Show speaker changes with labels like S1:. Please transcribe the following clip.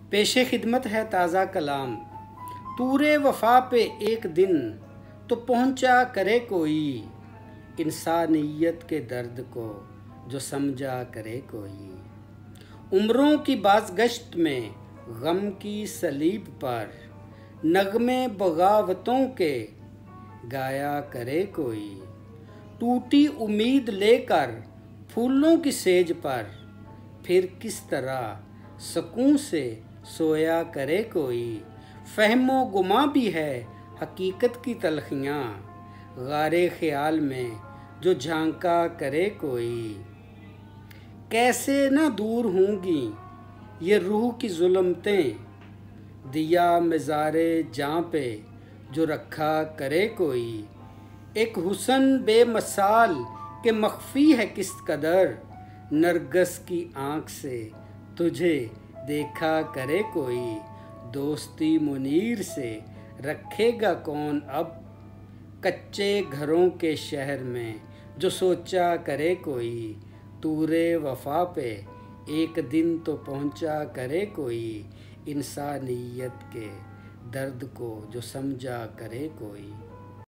S1: پیش خدمت ہے تازہ کلام، طور وفا پہ ایک دن تو پہنچا کرے کوئی، انسانیت کے درد کو جو سمجھا کرے کوئی۔ عمروں کی بازگشت میں غم کی صلیب پر نغمے بغاوتوں کے گایا کرے کوئی۔ ٹوٹی امید لے کر پھولوں کی سیج پر پھر کس طرح سکون سے سویا کرے کوئی۔ فہم و گماں بھی ہے حقیقت کی تلخیاں، غارِ خیال میں جو جھانکا کرے کوئی۔ کیسے نہ دور ہوں گی یہ روح کی ظلمتیں، دیا مزار جاں پہ جو رکھا کرے کوئی۔ ایک حسن بے مثال کہ مخفی ہے کس قدر، نرگس کی آنکھ سے تجھے دیکھا کرے کوئی۔ دوستی منیر سے رکھے گا کون اب، کچے گھروں کے شہر میں جو سوچا کرے کوئی۔ طور وفا پہ ایک دن تو پہنچا کرے کوئی، انسانیت کے درد کو جو سمجھا کرے کوئی۔